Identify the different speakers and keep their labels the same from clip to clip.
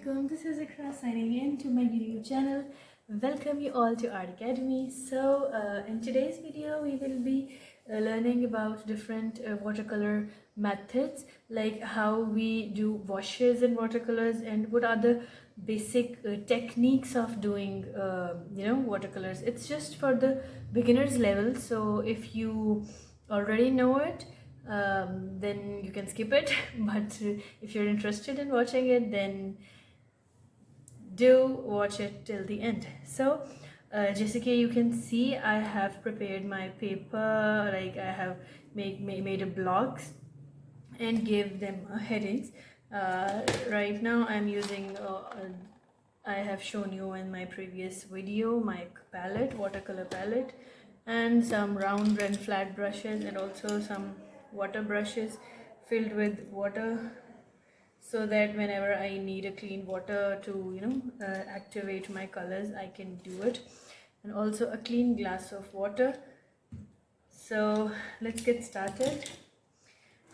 Speaker 1: Assalamualaikum, this is Ikra signing in to my YouTube channel. Welcome you all to Art Academy. In today's video we will be learning about different watercolor methods, like how we do washes in watercolors and what are the basic techniques of doing watercolors. It's just for the beginners level, so if you already know it, then you can skip it. But if you're interested in watching it, then do watch it till the end. So Jessica, you can see I have prepared my paper, like I have made a blocks and gave them headings. Right now I'm using I have shown you in my previous video my palette, watercolor palette, and some round and flat brushes, and also some water brushes filled with water, so that whenever I need a clean water to activate my colors, I can do it, and also a clean glass of water. So let's get started.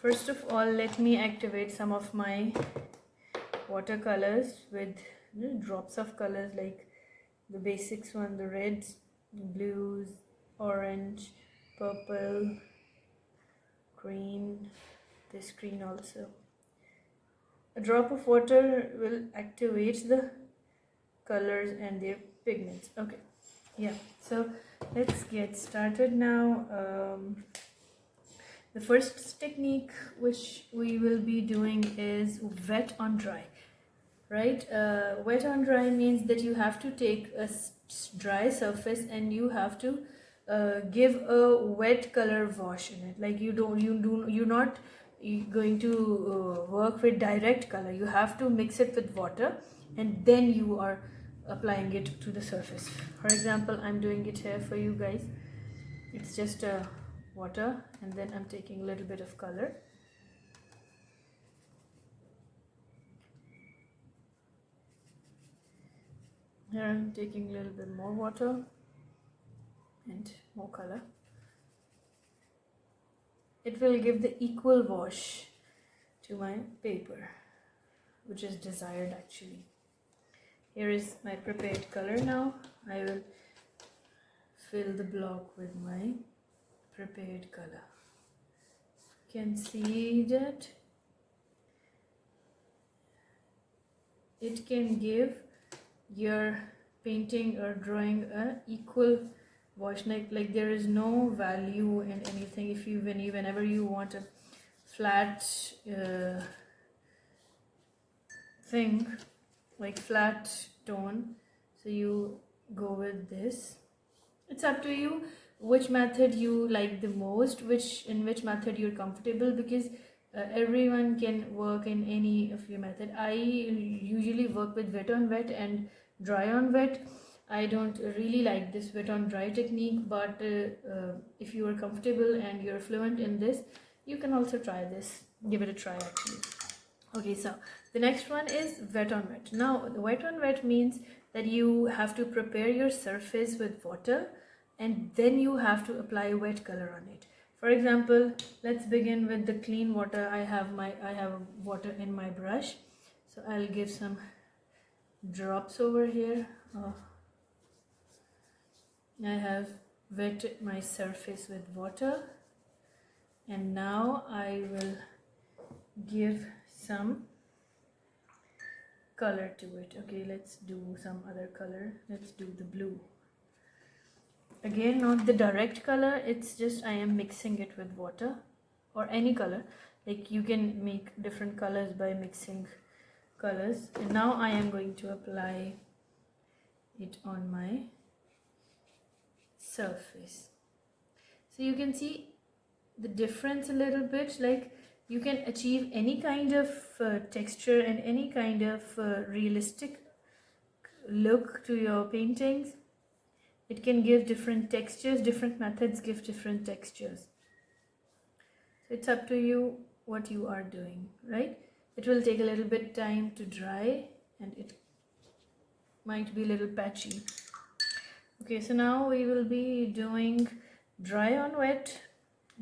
Speaker 1: First of all, let me activate some of my watercolors with drops of colors, like the basics one, the reds, blues, orange, purple, green, this green also. A drop of water will activate the colors and their pigments. Okay, yeah, so let's get started now. The first technique which we will be doing is wet on dry, right? Wet on dry means that you have to take a dry surface and you have to give a wet color wash in it. Like you're not going to work with direct color. You have to mix it with water and then you are applying it to the surface. For example, I'm doing it here for you guys. It's just water, and then I'm taking a little bit of color. Here I'm taking a little bit more water and more color. It will give the equal wash to my paper, which is desired actually. Here is my prepared color now. I will fill the block with my prepared color. You can see that it can give your painting or drawing a equal wash, like there is no value in anything. If you whenever you want a flat thing, like flat tone, so you go with this. It's up to you which method you like the most, in which method you're comfortable, because everyone can work in any of your method. I usually work with wet on wet and dry on wet. I don't really like this wet on dry technique, but if you are comfortable and you're fluent in this, you can also try this. Give it a try actually. Okay, so the next one is wet on wet. Now, the wet on wet means that you have to prepare your surface with water and then you have to apply wet color on it. For example, let's begin with the clean water. I have water in my brush, so I'll give some drops over here. I have wetted my surface with water, and now I will give some color to it. Okay, let's do some other color. Let's do the blue. Again, not the direct color, it's just I am mixing it with water or any color. Like you can make different colors by mixing colors. And now I am going to apply it on my surface. So you can see the difference a little bit. Like you can achieve any kind of texture and any kind of realistic look to your paintings. It can give different textures. Different methods give different textures. So it's up to you what you are doing, right? It will take a little bit time to dry and it might be a little patchy. Okay, so now we will be doing dry on wet.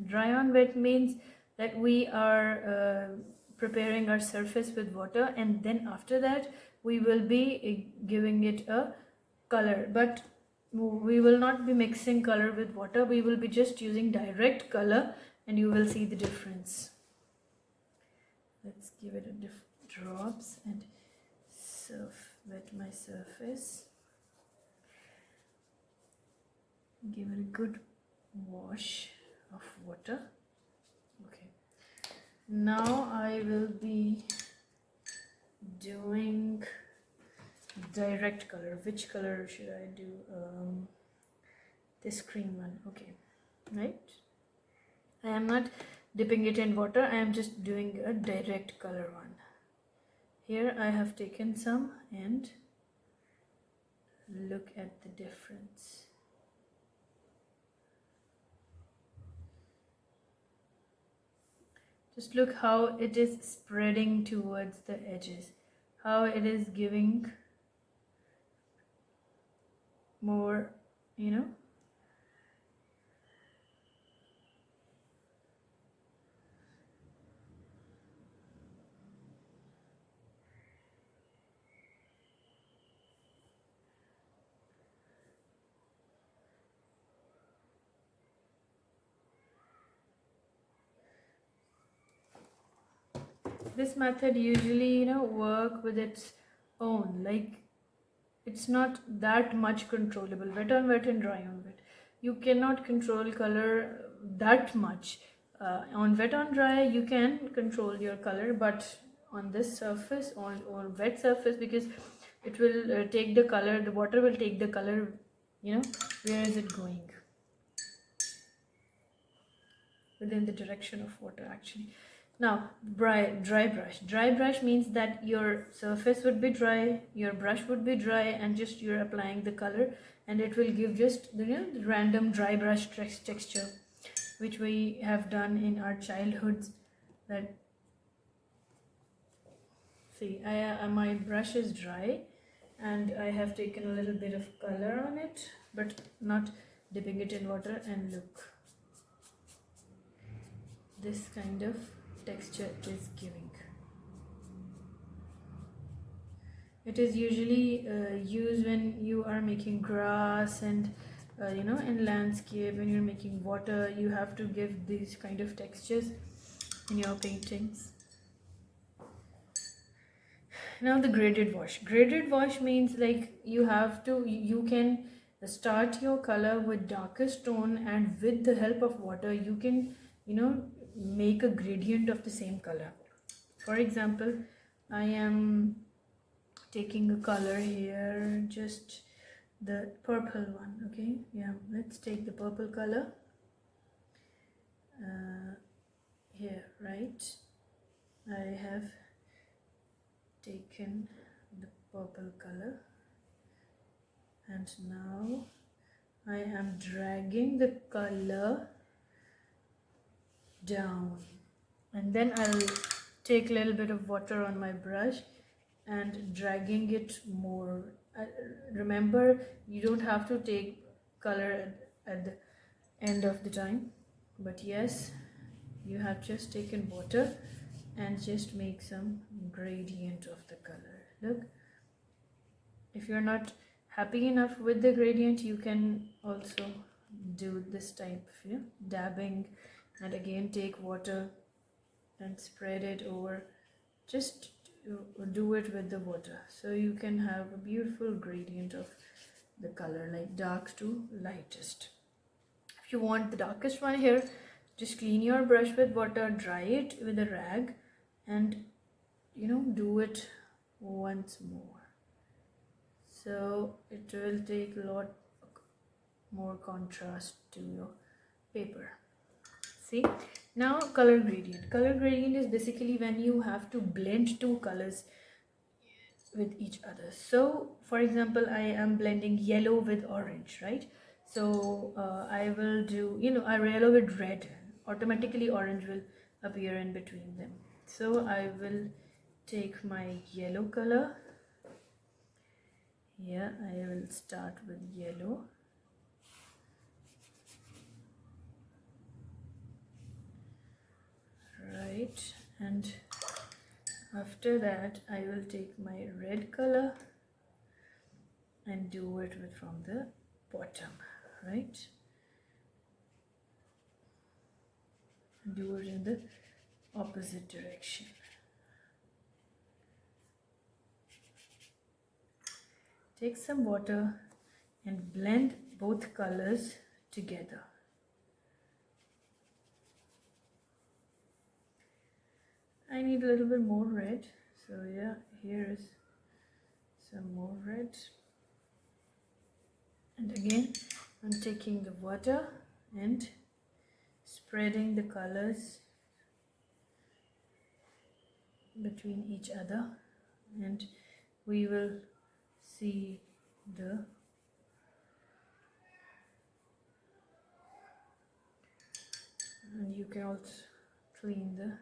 Speaker 1: Dry on wet means that we are preparing our surface with water, and then after that we will be giving it a color, but we will not be mixing color with water. We will be just using direct color and you will see the difference. Let's give it a drops and wet my surface. Give it a good wash of water. Okay, now I will be doing direct color. Which color should I do? This green one. Okay, right. I am not dipping it in water, I am just doing a direct color one. Here I have taken some and look at the difference. Just look how it is spreading towards the edges, how it is giving more, you know. This method usually, you know, work with its own, like it's not that much controllable. Wet on wet and dry on wet, you cannot control color that much. On wet on dry you can control your color, but on this surface, on or wet surface, because it will take the color, the water will take the color, you know, where is it going, within the direction of water actually. Now dry brush. Dry brush means that your surface would be dry, your brush would be dry, and just you're applying the color, and it will give just the, you know, the random dry brush texture, which we have done in our childhoods. That, see, my brush is dry and I have taken a little bit of color on it, but not dipping it in water, and look, this kind of texture is giving. It is usually used when you are making grass and you know, in landscape, when you're making water, you have to give these kind of textures in your paintings. Now the graded wash. Graded wash means like you have to, you can start your color with darkest tone, and with the help of water you can, you know, make a gradient of the same color. For example, I am taking a color here, just the purple one. Okay, yeah, let's take the purple color here, right? I have taken the purple color, and now I am dragging the color down, and then I'll take a little bit of water on my brush and dragging it more. Remember, you don't have to take color at the end of the time, but yes, you have just taken water and just make some gradient of the color. Look, if you're not happy enough with the gradient, you can also do this type of, you know, dabbing, and again take water and spread it over. Just do it with the water, so you can have a beautiful gradient of the color, like dark to lightest. If you want the darkest one here, just clean your brush with water, dry it with a rag, and, you know, do it once more, so it will take a lot more contrast to your paper. See, now color gradient. Color gradient is basically when you have to blend two colors with each other. So for example, I am blending yellow with orange, right? So I will do, you know, I yellow with red, automatically orange will appear in between them. So I will take my yellow color. Yeah, I will start with yellow. Right, and After that, I will take my red color and do it from the bottom, right? Do it in the opposite direction. Take some water and blend both colors together. I need a little bit more red, so yeah, here is some more red. And again, I'm taking the water and spreading the colors between each other, and we will see the and you can also clean the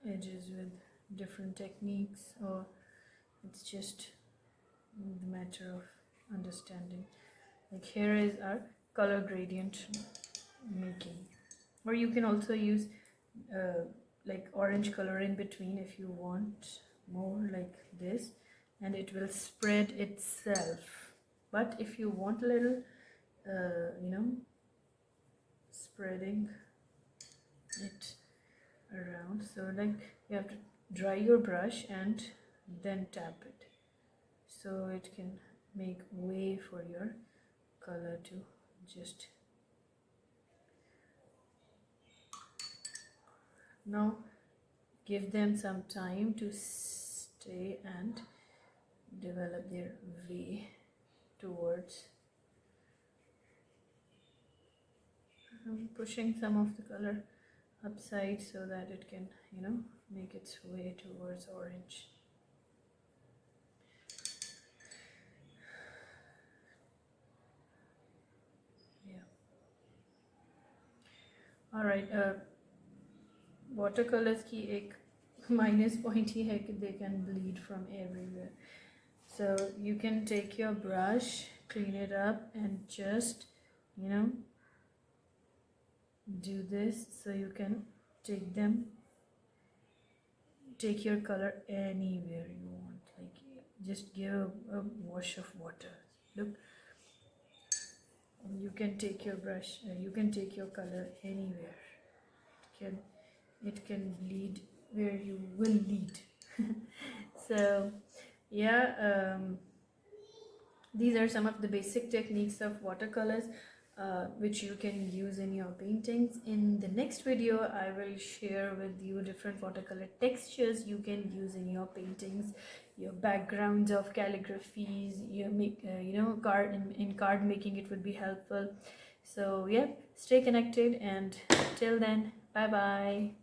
Speaker 1: edges with different techniques, or it's just the matter of understanding. Like here is our color gradient making, or you can also use like orange color in between if you want more, like this, and it will spread itself. But if you want a little spreading it around, so like you have to dry your brush and then tap it, so it can make way for your color to just now give them some time to stay and develop their way towards. I'm pushing some of the color upside so that it can make its way towards orange. Yeah. All right. Watercolors की एक minus point ही है कि they can bleed from everywhere. So you can take your brush, clean it up, and just do this, so you can take your color anywhere you want. Like just give a wash of water. Look, you can take your brush, you can take your color anywhere. It can bleed where you will lead. So yeah, these are some of the basic techniques of watercolors which you can use in your paintings. In the next video, I will share with you different watercolor textures you can use in your paintings, your backgrounds of calligraphies, your card making. It would be helpful. So yeah, stay connected, and till then, bye bye.